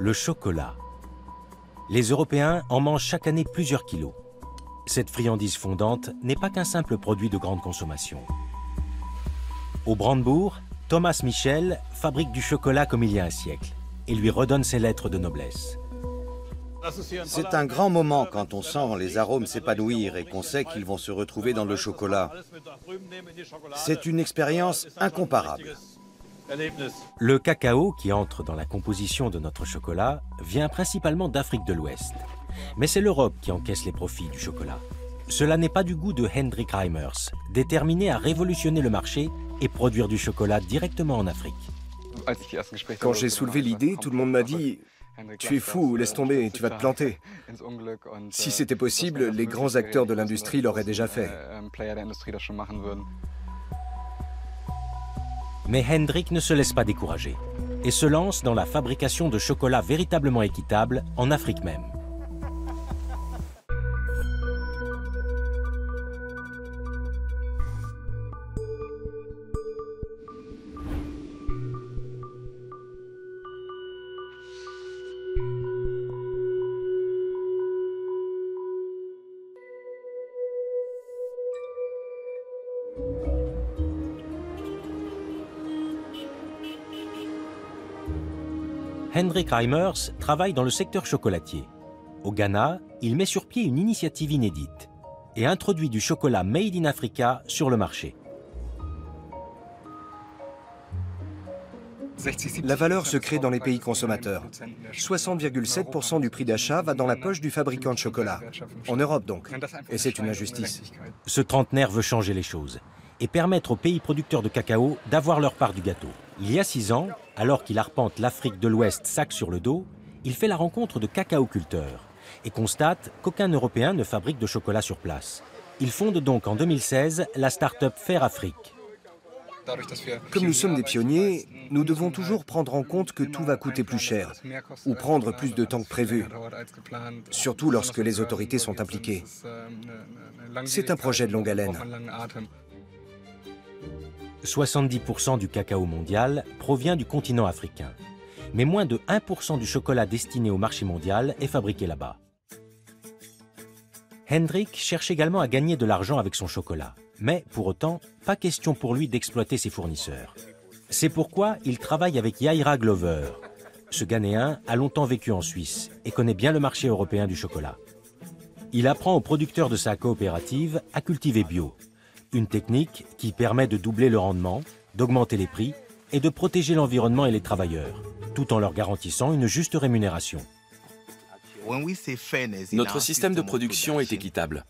Le chocolat. Les Européens en mangent chaque année plusieurs kilos. Cette friandise fondante n'est pas qu'un simple produit de grande consommation. Au Brandebourg, Thomas Michel fabrique du chocolat comme il y a un siècle et lui redonne ses lettres de noblesse. C'est un grand moment quand on sent les arômes s'épanouir et qu'on sait qu'ils vont se retrouver dans le chocolat. C'est une expérience incomparable. Le cacao qui entre dans la composition de notre chocolat vient principalement d'Afrique de l'Ouest. Mais c'est l'Europe qui encaisse les profits du chocolat. Cela n'est pas du goût de Hendrik Reimers, déterminé à révolutionner le marché et produire du chocolat directement en Afrique. Quand j'ai soulevé l'idée, tout le monde m'a dit « Tu es fou, laisse tomber, tu vas te planter ». Si c'était possible, les grands acteurs de l'industrie l'auraient déjà fait. Mais Hendrik ne se laisse pas décourager et se lance dans la fabrication de chocolat véritablement équitable en Afrique même. Hendrik Reimers travaille dans le secteur chocolatier. Au Ghana, il met sur pied une initiative inédite et introduit du chocolat Made in Africa sur le marché. La valeur se crée dans les pays consommateurs. 60,7% du prix d'achat va dans la poche du fabricant de chocolat. En Europe donc. Et c'est une injustice. Ce trentenaire veut changer les choses et permettre aux pays producteurs de cacao d'avoir leur part du gâteau. Il y a 6 ans, alors qu'il arpente l'Afrique de l'Ouest sac sur le dos, il fait la rencontre de cacao-culteurs et constate qu'aucun Européen ne fabrique de chocolat sur place. Il fonde donc en 2016 la start-up Fair Afrique. Comme nous sommes des pionniers, nous devons toujours prendre en compte que tout va coûter plus cher ou prendre plus de temps que prévu, surtout lorsque les autorités sont impliquées. C'est un projet de longue haleine. 70% du cacao mondial provient du continent africain. Mais moins de 1% du chocolat destiné au marché mondial est fabriqué là-bas. Hendrik cherche également à gagner de l'argent avec son chocolat. Mais pour autant, pas question pour lui d'exploiter ses fournisseurs. C'est pourquoi il travaille avec Yaira Glover. Ce Ghanéen a longtemps vécu en Suisse et connaît bien le marché européen du chocolat. Il apprend aux producteurs de sa coopérative à cultiver bio. Une technique qui permet de doubler le rendement, d'augmenter les prix et de protéger l'environnement et les travailleurs, tout en leur garantissant une juste rémunération. Notre système de production est équitable.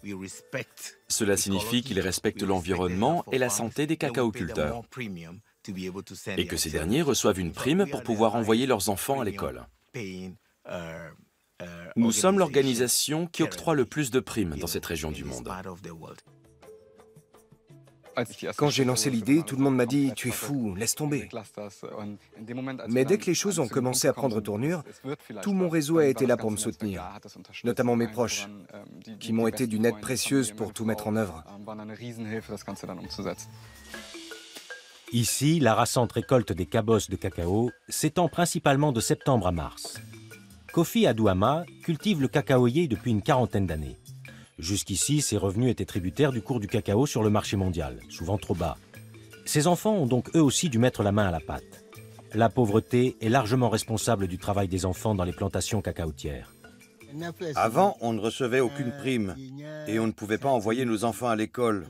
Cela signifie qu'il respecte l'environnement et la santé des cacaoculteurs et que ces derniers reçoivent une prime pour pouvoir envoyer leurs enfants à l'école. Nous sommes l'organisation qui octroie le plus de primes dans cette région du monde. Quand j'ai lancé l'idée, tout le monde m'a dit « Tu es fou, laisse tomber ». Mais dès que les choses ont commencé à prendre tournure, tout mon réseau a été là pour me soutenir, notamment mes proches, qui m'ont été d'une aide précieuse pour tout mettre en œuvre. Ici, la rasante récolte des cabosses de cacao s'étend principalement de septembre à mars. Kofi Adouama cultive le cacaoyer depuis une quarantaine d'années. Jusqu'ici, ses revenus étaient tributaires du cours du cacao sur le marché mondial, souvent trop bas. Ses enfants ont donc eux aussi dû mettre la main à la pâte. La pauvreté est largement responsable du travail des enfants dans les plantations cacaotières. Avant, on ne recevait aucune prime et on ne pouvait pas envoyer nos enfants à l'école.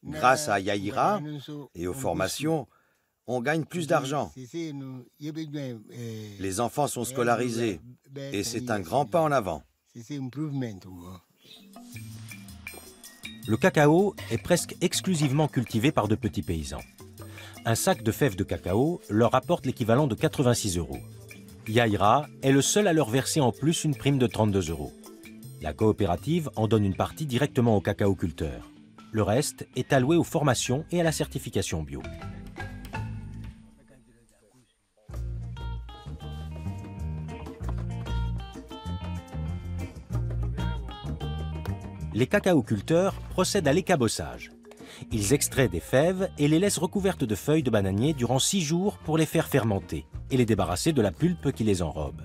Grâce à Yaira et aux formations, on gagne plus d'argent. Les enfants sont scolarisés et c'est un grand pas en avant. Le cacao est presque exclusivement cultivé par de petits paysans. Un sac de fèves de cacao leur apporte l'équivalent de 86 €. Yaira est le seul à leur verser en plus une prime de 32 €. La coopérative en donne une partie directement aux cacaoculteurs. Le reste est alloué aux formations et à la certification bio. Les cacaoculteurs procèdent à l'écabossage. Ils extraient des fèves et les laissent recouvertes de feuilles de bananier durant 6 jours pour les faire fermenter et les débarrasser de la pulpe qui les enrobe.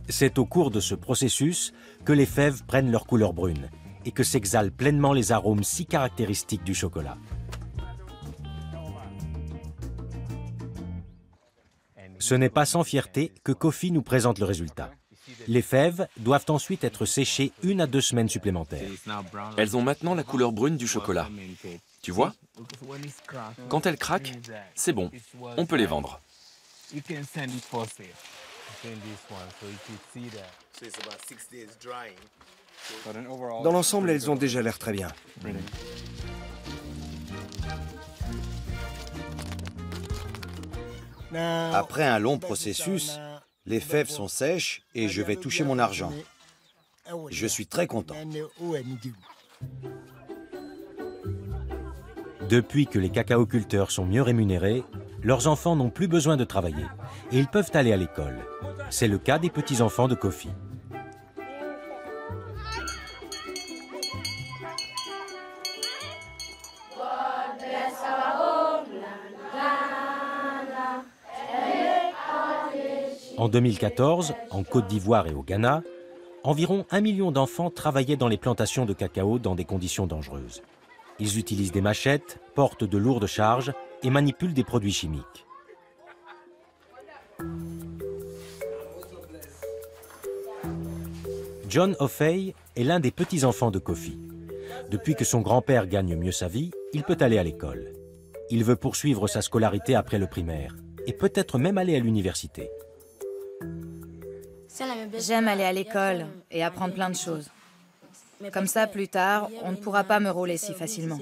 C'est au cours de ce processus que les fèves prennent leur couleur brune et que s'exhalent pleinement les arômes si caractéristiques du chocolat. Ce n'est pas sans fierté que Kofi nous présente le résultat. Les fèves doivent ensuite être séchées 1 à 2 semaines supplémentaires. Elles ont maintenant la couleur brune du chocolat. Tu vois? Quand elles craquent, c'est bon, on peut les vendre. Dans l'ensemble, elles ont déjà l'air très bien. Après un long processus, les fèves sont sèches et je vais toucher mon argent. Je suis très content. Depuis que les cacaoculteurs sont mieux rémunérés, leurs enfants n'ont plus besoin de travailler et ils peuvent aller à l'école. C'est le cas des petits-enfants de Kofi. En 2014, en Côte d'Ivoire et au Ghana, environ 1 million d'enfants travaillaient dans les plantations de cacao dans des conditions dangereuses. Ils utilisent des machettes, portent de lourdes charges et manipulent des produits chimiques. John Offey est l'un des petits-enfants de Kofi. Depuis que son grand-père gagne mieux sa vie, il peut aller à l'école. Il veut poursuivre sa scolarité après le primaire et peut-être même aller à l'université. J'aime aller à l'école et apprendre plein de choses. Comme ça, plus tard, on ne pourra pas me rouler si facilement.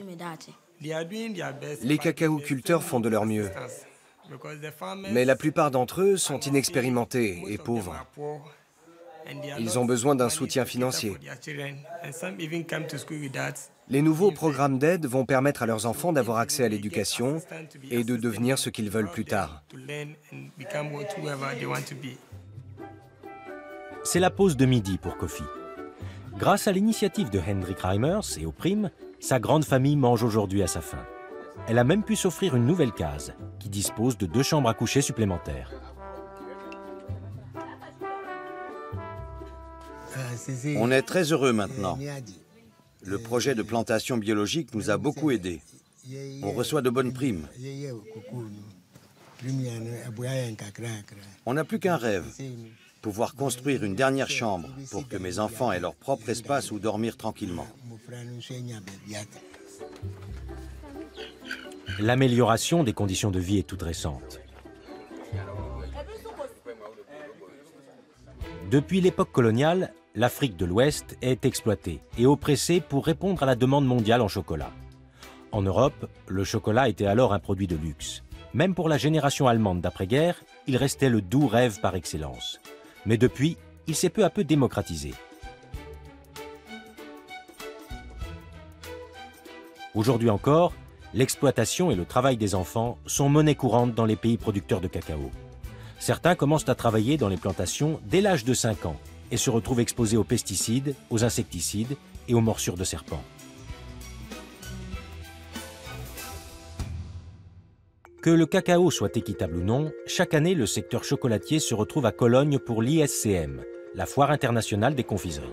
Les cacaoculteurs font de leur mieux. Mais la plupart d'entre eux sont inexpérimentés et pauvres. Ils ont besoin d'un soutien financier. Les nouveaux programmes d'aide vont permettre à leurs enfants d'avoir accès à l'éducation et de devenir ce qu'ils veulent plus tard. C'est la pause de midi pour Kofi. Grâce à l'initiative de Hendrik Reimers et aux primes, sa grande famille mange aujourd'hui à sa faim. Elle a même pu s'offrir une nouvelle case, qui dispose de 2 chambres à coucher supplémentaires. On est très heureux maintenant. Le projet de plantation biologique nous a beaucoup aidés. On reçoit de bonnes primes. On n'a plus qu'un rêve, pouvoir construire une dernière chambre pour que mes enfants aient leur propre espace où dormir tranquillement. L'amélioration des conditions de vie est toute récente. Depuis l'époque coloniale, l'Afrique de l'Ouest est exploitée et oppressée pour répondre à la demande mondiale en chocolat. En Europe, le chocolat était alors un produit de luxe. Même pour la génération allemande d'après-guerre, il restait le doux rêve par excellence. Mais depuis, il s'est peu à peu démocratisé. Aujourd'hui encore, l'exploitation et le travail des enfants sont monnaie courante dans les pays producteurs de cacao. Certains commencent à travailler dans les plantations dès l'âge de 5 ans et se retrouvent exposés aux pesticides, aux insecticides et aux morsures de serpents. Que le cacao soit équitable ou non, chaque année, le secteur chocolatier se retrouve à Cologne pour l'ISCM, la Foire internationale des confiseries.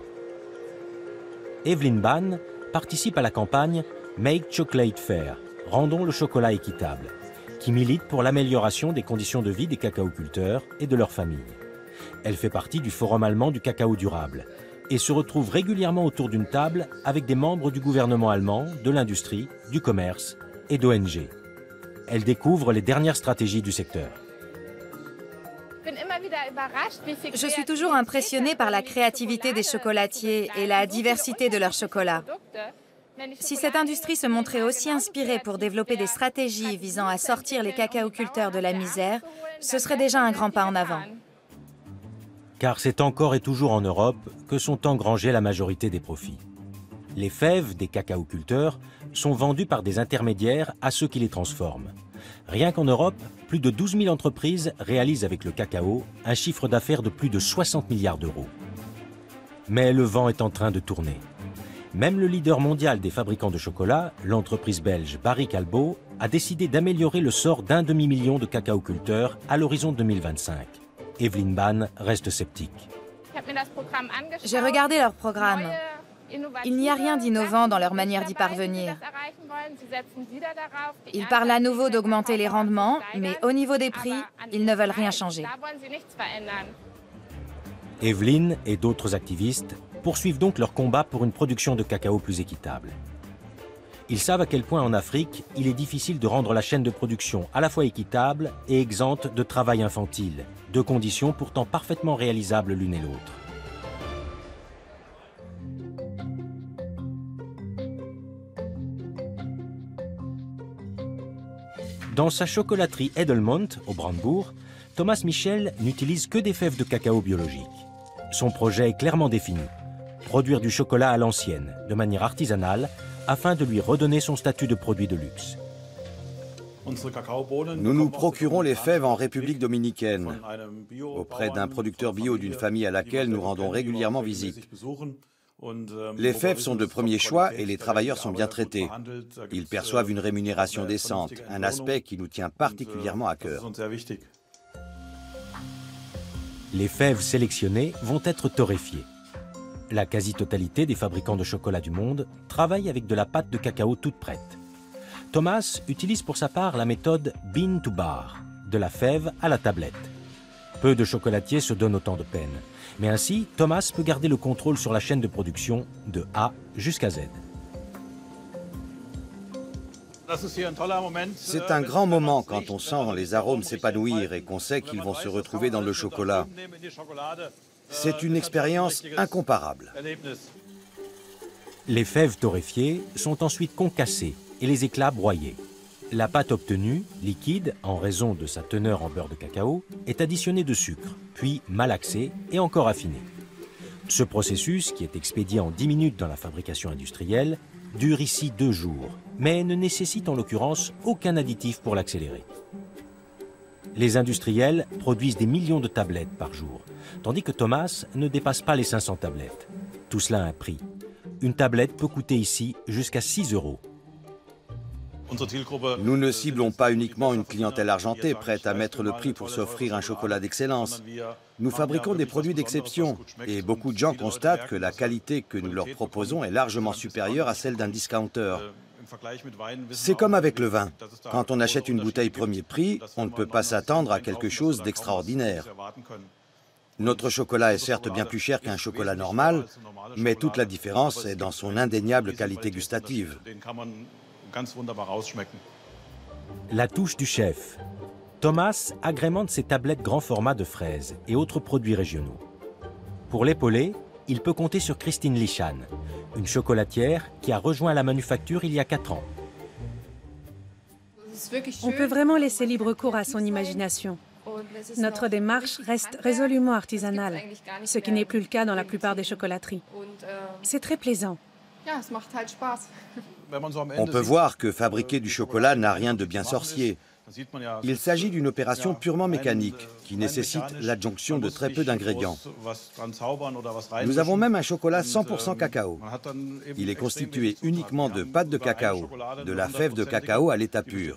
Evelyn Ban participe à la campagne Make Chocolate Fair, rendons le chocolat équitable, qui milite pour l'amélioration des conditions de vie des cacaoculteurs et de leurs familles. Elle fait partie du Forum allemand du cacao durable et se retrouve régulièrement autour d'une table avec des membres du gouvernement allemand, de l'industrie, du commerce et d'ONG. Elle découvre les dernières stratégies du secteur. Je suis toujours impressionnée par la créativité des chocolatiers et la diversité de leurs chocolats. Si cette industrie se montrait aussi inspirée pour développer des stratégies visant à sortir les cacaoculteurs de la misère, ce serait déjà un grand pas en avant. Car c'est encore et toujours en Europe que sont engrangés la majorité des profits. Les fèves des cacaoculteurs sont vendues par des intermédiaires à ceux qui les transforment. Rien qu'en Europe, plus de 12 000 entreprises réalisent avec le cacao un chiffre d'affaires de plus de 60 milliards d'euros. Mais le vent est en train de tourner. Même le leader mondial des fabricants de chocolat, l'entreprise belge Barry Callebaut, a décidé d'améliorer le sort d'1 demi-million de cacaoculteurs à l'horizon 2025. Evelyn Ban reste sceptique. J'ai regardé leur programme. Il n'y a rien d'innovant dans leur manière d'y parvenir. Ils parlent à nouveau d'augmenter les rendements, mais au niveau des prix, ils ne veulent rien changer. Evelyn et d'autres activistes poursuivent donc leur combat pour une production de cacao plus équitable. Ils savent à quel point en Afrique, il est difficile de rendre la chaîne de production à la fois équitable et exempte de travail infantile, deux conditions pourtant parfaitement réalisables l'une et l'autre. Dans sa chocolaterie Edelmont, au Brandebourg, Thomas Michel n'utilise que des fèves de cacao biologiques. Son projet est clairement défini. Produire du chocolat à l'ancienne, de manière artisanale, afin de lui redonner son statut de produit de luxe. Nous nous procurons les fèves en République dominicaine, auprès d'un producteur bio d'une famille à laquelle nous rendons régulièrement visite. Les fèves sont de premier choix et les travailleurs sont bien traités. Ils perçoivent une rémunération décente, un aspect qui nous tient particulièrement à cœur. Les fèves sélectionnées vont être torréfiées. La quasi-totalité des fabricants de chocolat du monde travaillent avec de la pâte de cacao toute prête. Thomas utilise pour sa part la méthode bean to bar, de la fève à la tablette. Peu de chocolatiers se donnent autant de peine. Mais ainsi, Thomas peut garder le contrôle sur la chaîne de production de A jusqu'à Z. C'est un grand moment quand on sent les arômes s'épanouir et qu'on sait qu'ils vont se retrouver dans le chocolat. C'est une expérience incomparable. Les fèves torréfiées sont ensuite concassées et les éclats broyés. La pâte obtenue, liquide en raison de sa teneur en beurre de cacao, est additionnée de sucre, puis malaxée et encore affinée. Ce processus, qui est expédié en 10 minutes dans la fabrication industrielle, dure ici 2 jours, mais ne nécessite en l'occurrence aucun additif pour l'accélérer. Les industriels produisent des millions de tablettes par jour, tandis que Thomas ne dépasse pas les 500 tablettes. Tout cela a un prix. Une tablette peut coûter ici jusqu'à 6 €. Nous ne ciblons pas uniquement une clientèle argentée prête à mettre le prix pour s'offrir un chocolat d'excellence. Nous fabriquons des produits d'exception et beaucoup de gens constatent que la qualité que nous leur proposons est largement supérieure à celle d'un discounter. C'est comme avec le vin. Quand on achète une bouteille premier prix, on ne peut pas s'attendre à quelque chose d'extraordinaire. Notre chocolat est certes bien plus cher qu'un chocolat normal, mais toute la différence est dans son indéniable qualité gustative. La touche du chef. Thomas agrémente ses tablettes grand format de fraises et autres produits régionaux. Pour l'épauler, il peut compter sur Christine Lichan, une chocolatière qui a rejoint la manufacture il y a 4 ans. On peut vraiment laisser libre cours à son imagination. Notre démarche reste résolument artisanale, ce qui n'est plus le cas dans la plupart des chocolateries. C'est très plaisant. On peut voir que fabriquer du chocolat n'a rien de bien sorcier. Il s'agit d'une opération purement mécanique qui nécessite l'adjonction de très peu d'ingrédients. Nous avons même un chocolat 100% cacao. Il est constitué uniquement de pâte de cacao, de la fève de cacao à l'état pur.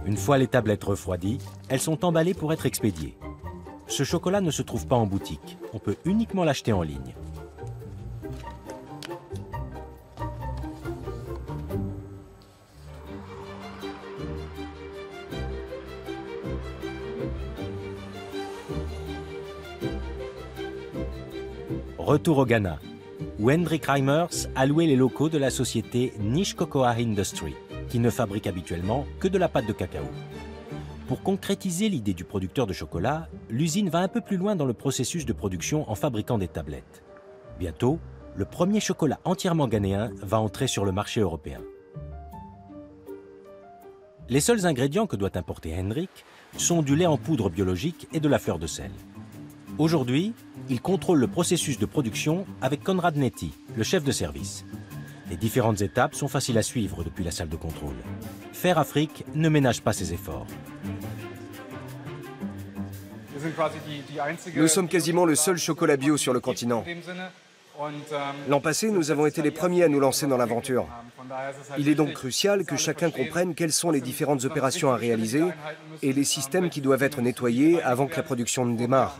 Une fois les tablettes refroidies, elles sont emballées pour être expédiées. Ce chocolat ne se trouve pas en boutique, on peut uniquement l'acheter en ligne. Retour au Ghana, où Hendrik Reimers a loué les locaux de la société Niche Cocoa Industry, qui ne fabrique habituellement que de la pâte de cacao. Pour concrétiser l'idée du producteur de chocolat, l'usine va un peu plus loin dans le processus de production en fabriquant des tablettes. Bientôt, le premier chocolat entièrement ghanéen va entrer sur le marché européen. Les seuls ingrédients que doit importer Hendrik sont du lait en poudre biologique et de la fleur de sel. Aujourd'hui, il contrôle le processus de production avec Conrad Netty, le chef de service. Les différentes étapes sont faciles à suivre depuis la salle de contrôle. Fair Afrique ne ménage pas ses efforts. Nous sommes quasiment le seul chocolat bio sur le continent. L'an passé, nous avons été les premiers à nous lancer dans l'aventure. Il est donc crucial que chacun comprenne quelles sont les différentes opérations à réaliser et les systèmes qui doivent être nettoyés avant que la production ne démarre.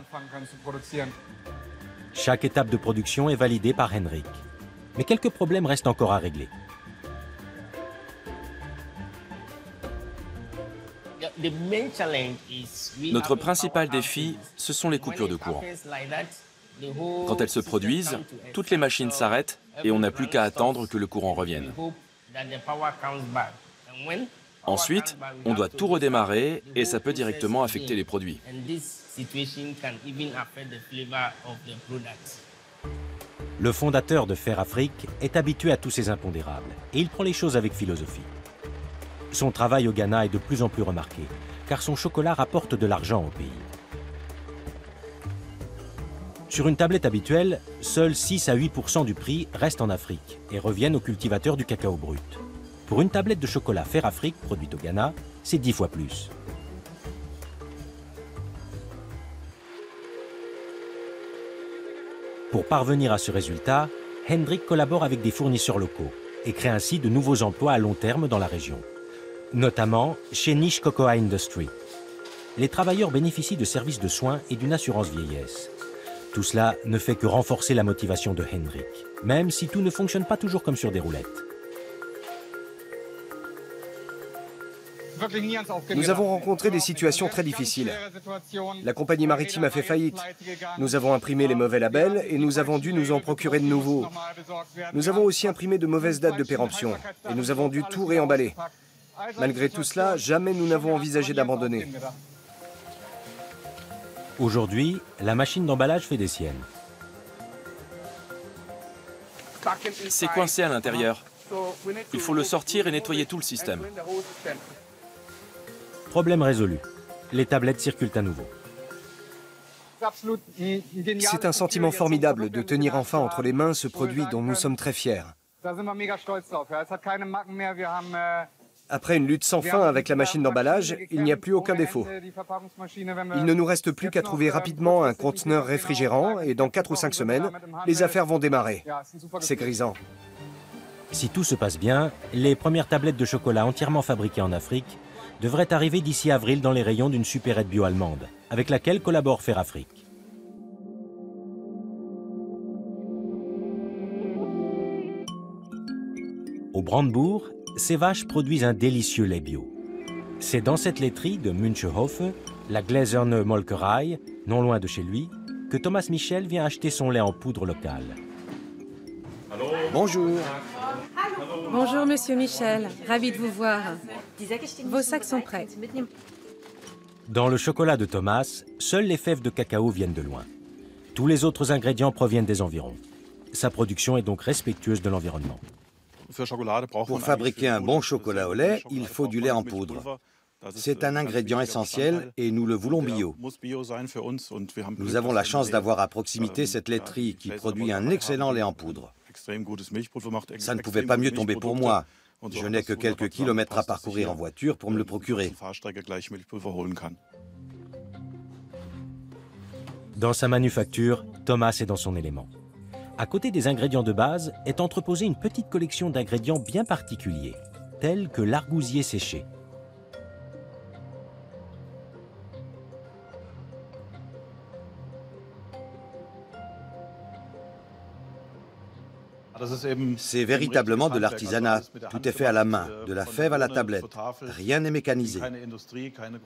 Chaque étape de production est validée par Henrik. Mais quelques problèmes restent encore à régler. Notre principal défi, ce sont les coupures de courant. Quand elles se produisent, toutes les machines s'arrêtent et on n'a plus qu'à attendre que le courant revienne. Ensuite, on doit tout redémarrer et ça peut directement affecter les produits. Le fondateur de Fair Afrique est habitué à tous ces impondérables et il prend les choses avec philosophie. Son travail au Ghana est de plus en plus remarqué, car son chocolat rapporte de l'argent au pays. Sur une tablette habituelle, seuls 6 à 8% du prix restent en Afrique et reviennent aux cultivateurs du cacao brut. Pour une tablette de chocolat Fair Afrique produite au Ghana, c'est 10 fois plus. Pour parvenir à ce résultat, Hendrik collabore avec des fournisseurs locaux et crée ainsi de nouveaux emplois à long terme dans la région, notamment chez Niche Cocoa Industry. Les travailleurs bénéficient de services de soins et d'une assurance vieillesse. Tout cela ne fait que renforcer la motivation de Hendrik, même si tout ne fonctionne pas toujours comme sur des roulettes. Nous avons rencontré des situations très difficiles. La compagnie maritime a fait faillite. Nous avons imprimé les mauvais labels et nous avons dû nous en procurer de nouveaux. Nous avons aussi imprimé de mauvaises dates de péremption et nous avons dû tout réemballer. Malgré tout cela, jamais nous n'avons envisagé d'abandonner. Aujourd'hui, la machine d'emballage fait des siennes. C'est coincé à l'intérieur. Il faut le sortir et nettoyer tout le système. Problème résolu. Les tablettes circulent à nouveau. C'est un sentiment formidable de tenir enfin entre les mains ce produit dont nous sommes très fiers. Après une lutte sans fin avec la machine d'emballage, il n'y a plus aucun défaut. Il ne nous reste plus qu'à trouver rapidement un conteneur réfrigérant et dans 4 ou 5 semaines, les affaires vont démarrer. C'est grisant. Si tout se passe bien, les premières tablettes de chocolat entièrement fabriquées en Afrique devraient arriver d'ici avril dans les rayons d'une supérette bio-allemande, avec laquelle collabore Fair Afrique. Au Brandebourg, ces vaches produisent un délicieux lait bio. C'est dans cette laiterie de Münchehofe, la Gläserne Molkerei, non loin de chez lui, que Thomas Michel vient acheter son lait en poudre locale. Bonjour. Bonjour, Monsieur Michel. Ravi de vous voir. Vos sacs sont prêts. Dans le chocolat de Thomas, seules les fèves de cacao viennent de loin. Tous les autres ingrédients proviennent des environs. Sa production est donc respectueuse de l'environnement. Pour fabriquer un bon chocolat au lait, il faut du lait en poudre. C'est un ingrédient essentiel et nous le voulons bio. Nous avons la chance d'avoir à proximité cette laiterie qui produit un excellent lait en poudre. Ça ne pouvait pas mieux tomber pour moi. Je n'ai que quelques kilomètres à parcourir en voiture pour me le procurer. Dans sa manufacture, Thomas est dans son élément. À côté des ingrédients de base est entreposée une petite collection d'ingrédients bien particuliers, tels que l'argousier séché. C'est véritablement de l'artisanat. Tout est fait à la main, de la fève à la tablette. Rien n'est mécanisé.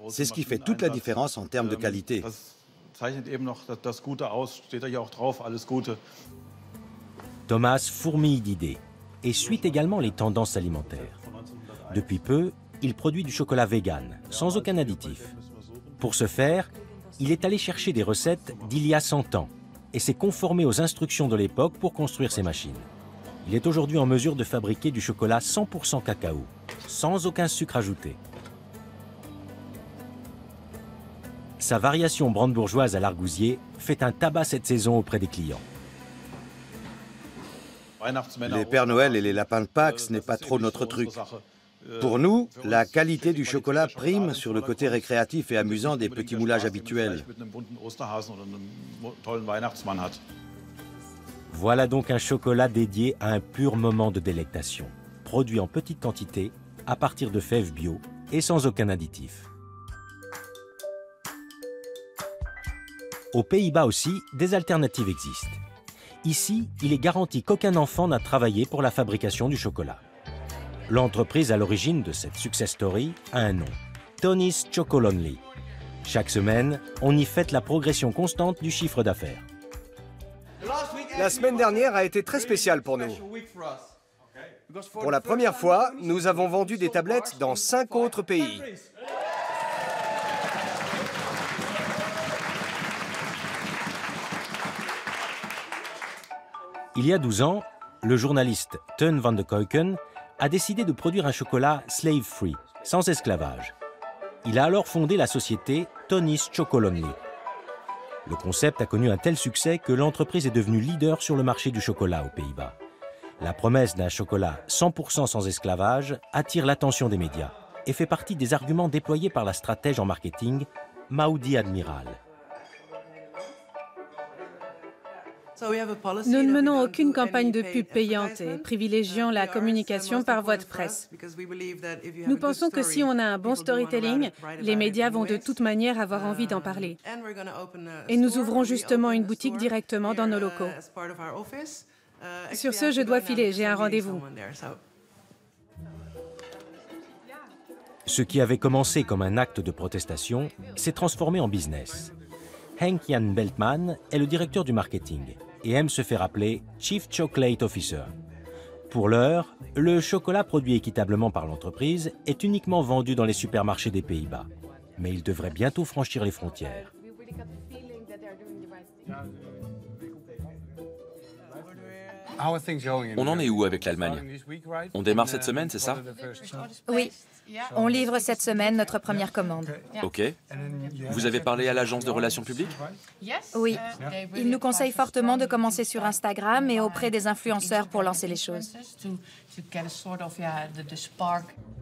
C'est ce qui fait toute la différence en termes de qualité. Thomas fourmille d'idées et suit également les tendances alimentaires. Depuis peu, il produit du chocolat vegan, sans aucun additif. Pour ce faire, il est allé chercher des recettes d'il y a 100 ans et s'est conformé aux instructions de l'époque pour construire ses machines. Il est aujourd'hui en mesure de fabriquer du chocolat 100% cacao, sans aucun sucre ajouté. Sa variation brandebourgeoise à l'argousier fait un tabac cette saison auprès des clients. Les Pères Noël et les lapins de Pâques, ce n'est pas trop notre truc. Pour nous, la qualité du chocolat prime sur le côté récréatif et amusant des petits moulages habituels. Voilà donc un chocolat dédié à un pur moment de délectation, produit en petite quantité, à partir de fèves bio et sans aucun additif. Aux Pays-Bas aussi, des alternatives existent. Ici, il est garanti qu'aucun enfant n'a travaillé pour la fabrication du chocolat. L'entreprise à l'origine de cette success story a un nom, Tony's Chocolonely. Chaque semaine, on y fête la progression constante du chiffre d'affaires. La semaine dernière a été très spéciale pour nous. Pour la première fois, nous avons vendu des tablettes dans 5 autres pays. Il y a 12 ans, le journaliste Teun van de Kuiken a décidé de produire un chocolat slave-free, sans esclavage. Il a alors fondé la société Tony's Chocolonely. Le concept a connu un tel succès que l'entreprise est devenue leader sur le marché du chocolat aux Pays-Bas. La promesse d'un chocolat 100% sans esclavage attire l'attention des médias et fait partie des arguments déployés par la stratège en marketing, Maudi Admiral. Nous ne menons aucune campagne de pub payante et privilégions la communication par voie de presse. Nous pensons que si on a un bon storytelling, les médias vont de toute manière avoir envie d'en parler. Et nous ouvrons justement une boutique directement dans nos locaux. Sur ce, je dois filer, j'ai un rendez-vous. Ce qui avait commencé comme un acte de protestation s'est transformé en business. Henk-Jan Beltman est le directeur du marketing et aime se faire appeler Chief Chocolate Officer. Pour l'heure, le chocolat produit équitablement par l'entreprise est uniquement vendu dans les supermarchés des Pays-Bas. Mais il devrait bientôt franchir les frontières. On en est où avec l'Allemagne? On démarre cette semaine, c'est ça? Oui, on livre cette semaine notre première commande. Ok. Vous avez parlé à l'agence de relations publiques? Oui, ils nous conseillent fortement de commencer sur Instagram et auprès des influenceurs pour lancer les choses.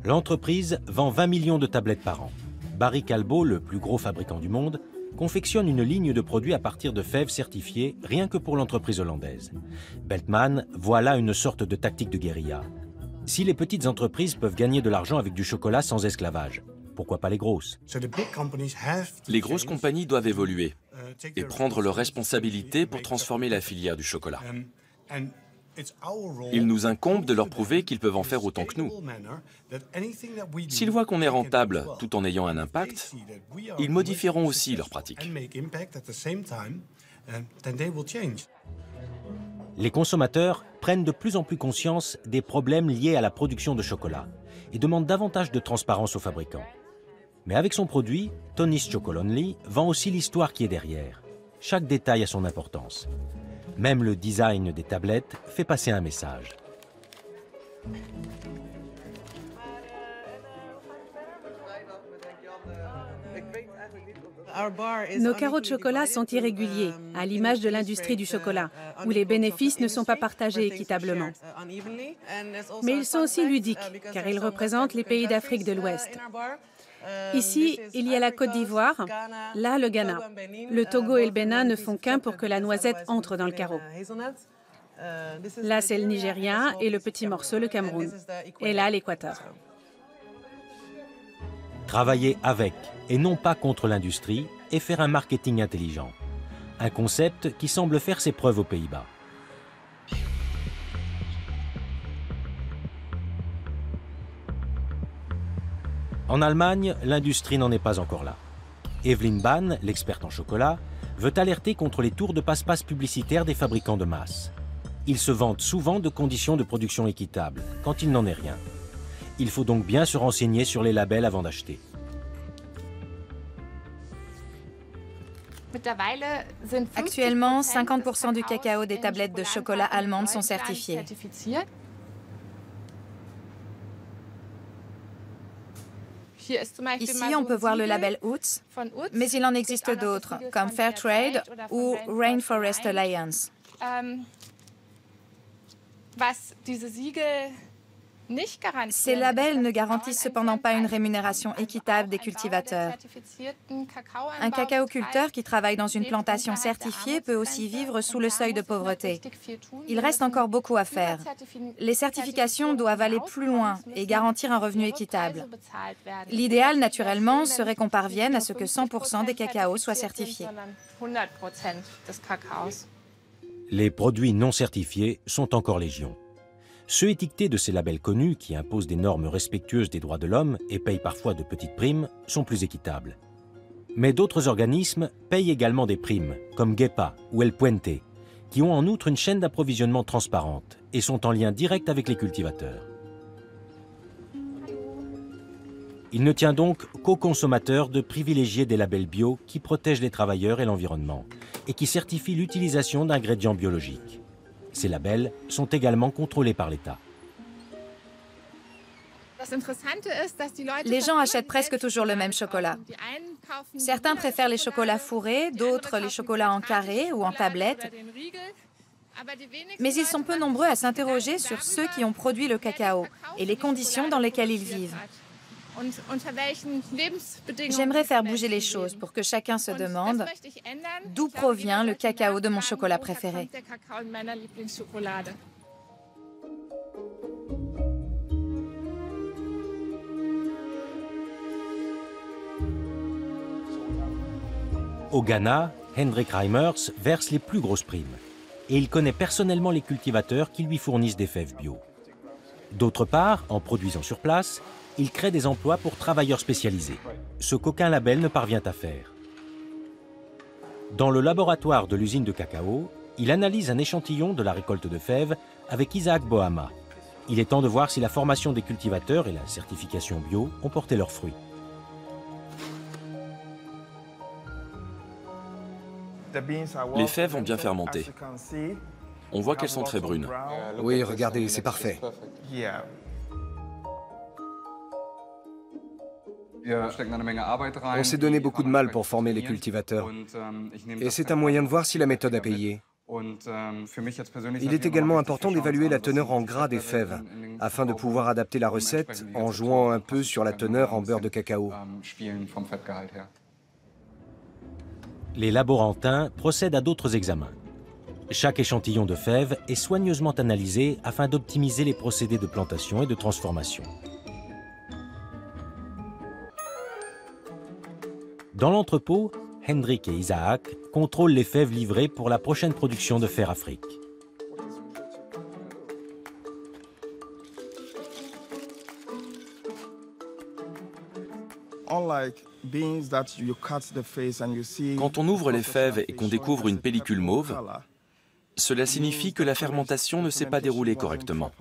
L'entreprise vend 20 millions de tablettes par an. Barry Callebaut, le plus gros fabricant du monde, confectionne une ligne de produits à partir de fèves certifiées rien que pour l'entreprise hollandaise. Beltman voit là une sorte de tactique de guérilla. Si les petites entreprises peuvent gagner de l'argent avec du chocolat sans esclavage, pourquoi pas les grosses? Les grosses compagnies doivent évoluer et prendre leurs responsabilités pour transformer la filière du chocolat. Il nous incombe de leur prouver qu'ils peuvent en faire autant que nous. S'ils voient qu'on est rentable tout en ayant un impact, ils modifieront aussi leurs pratiques. Les consommateurs prennent de plus en plus conscience des problèmes liés à la production de chocolat et demandent davantage de transparence aux fabricants. Mais avec son produit, Tony's Chocolonely vend aussi l'histoire qui est derrière. Chaque détail a son importance. Même le design des tablettes fait passer un message. Nos carreaux de chocolat sont irréguliers, à l'image de l'industrie du chocolat, où les bénéfices ne sont pas partagés équitablement. Mais ils sont aussi ludiques, car ils représentent les pays d'Afrique de l'Ouest. Ici, il y a la Côte d'Ivoire, là le Ghana. Le Togo et le Bénin ne font qu'un pour que la noisette entre dans le carreau. Là, c'est le Nigeria et le petit morceau, le Cameroun. Et là, l'Équateur. Travailler avec et non pas contre l'industrie et faire un marketing intelligent. Un concept qui semble faire ses preuves aux Pays-Bas. En Allemagne, l'industrie n'en est pas encore là. Evelyn Bahn, l'experte en chocolat, veut alerter contre les tours de passe-passe publicitaires des fabricants de masse. Ils se vantent souvent de conditions de production équitables, quand il n'en est rien. Il faut donc bien se renseigner sur les labels avant d'acheter. Actuellement, 50% du cacao des tablettes de chocolat allemandes sont certifiés. Ici, on peut voir le label UTZ, mais il en existe d'autres, comme Fairtrade ou Rainforest Alliance. Ces labels ne garantissent cependant pas une rémunération équitable des cultivateurs. Un cacaoculteur qui travaille dans une plantation certifiée peut aussi vivre sous le seuil de pauvreté. Il reste encore beaucoup à faire. Les certifications doivent aller plus loin et garantir un revenu équitable. L'idéal, naturellement, serait qu'on parvienne à ce que 100% des cacaos soient certifiés. Les produits non certifiés sont encore légion. Ceux étiquetés de ces labels connus, qui imposent des normes respectueuses des droits de l'homme et payent parfois de petites primes, sont plus équitables. Mais d'autres organismes payent également des primes, comme GEPA ou El Puente, qui ont en outre une chaîne d'approvisionnement transparente et sont en lien direct avec les cultivateurs. Il ne tient donc qu'aux consommateurs de privilégier des labels bio qui protègent les travailleurs et l'environnement et qui certifient l'utilisation d'ingrédients biologiques. Ces labels sont également contrôlés par l'État. Les gens achètent presque toujours le même chocolat. Certains préfèrent les chocolats fourrés, d'autres les chocolats en carré ou en tablette. Mais ils sont peu nombreux à s'interroger sur ceux qui ont produit le cacao et les conditions dans lesquelles ils vivent. J'aimerais faire bouger les choses pour que chacun se demande d'où provient le cacao de mon chocolat préféré. Au Ghana, Hendrik Reimers verse les plus grosses primes et il connaît personnellement les cultivateurs qui lui fournissent des fèves bio. D'autre part, en produisant sur place, il crée des emplois pour travailleurs spécialisés, ce qu'aucun label ne parvient à faire. Dans le laboratoire de l'usine de cacao, il analyse un échantillon de la récolte de fèves avec Isaac Bohama. Il est temps de voir si la formation des cultivateurs et la certification bio ont porté leurs fruits. Les fèves ont bien fermenté. On voit qu'elles sont très brunes. Oui, regardez, c'est parfait. On s'est donné beaucoup de mal pour former les cultivateurs. Et c'est un moyen de voir si la méthode a payé. Il est également important d'évaluer la teneur en gras des fèves, afin de pouvoir adapter la recette en jouant un peu sur la teneur en beurre de cacao. Les laborantins procèdent à d'autres examens. Chaque échantillon de fèves est soigneusement analysé afin d'optimiser les procédés de plantation et de transformation. Dans l'entrepôt, Hendrik et Isaac contrôlent les fèves livrées pour la prochaine production de Fair Afrique. Quand on ouvre les fèves et qu'on découvre une pellicule mauve, cela signifie que la fermentation ne s'est pas déroulée correctement.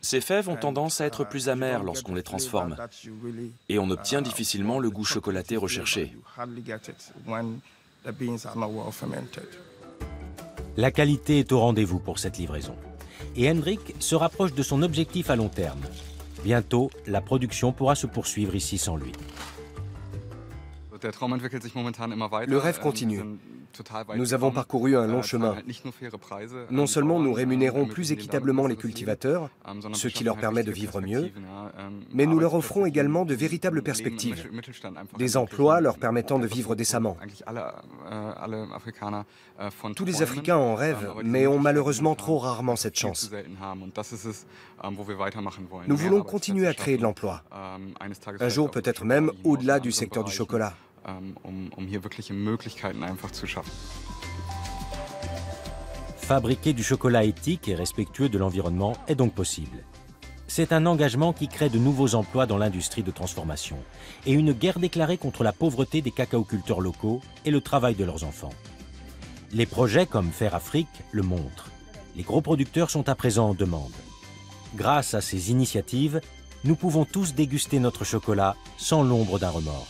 Ces fèves ont tendance à être plus amères lorsqu'on les transforme et on obtient difficilement le goût chocolaté recherché. La qualité est au rendez-vous pour cette livraison. Et Hendrik se rapproche de son objectif à long terme. Bientôt, la production pourra se poursuivre ici sans lui. Le rêve continue. Nous avons parcouru un long chemin. Non seulement nous rémunérons plus équitablement les cultivateurs, ce qui leur permet de vivre mieux, mais nous leur offrons également de véritables perspectives, des emplois leur permettant de vivre décemment. Tous les Africains en rêvent, mais ont malheureusement trop rarement cette chance. Nous voulons continuer à créer de l'emploi, un jour peut-être même au-delà du secteur du chocolat. Fabriquer du chocolat éthique et respectueux de l'environnement est donc possible. C'est un engagement qui crée de nouveaux emplois dans l'industrie de transformation et une guerre déclarée contre la pauvreté des cacaoculteurs locaux et le travail de leurs enfants. Les projets comme Fair Afrique le montrent. Les gros producteurs sont à présent en demande. Grâce à ces initiatives, nous pouvons tous déguster notre chocolat sans l'ombre d'un remords.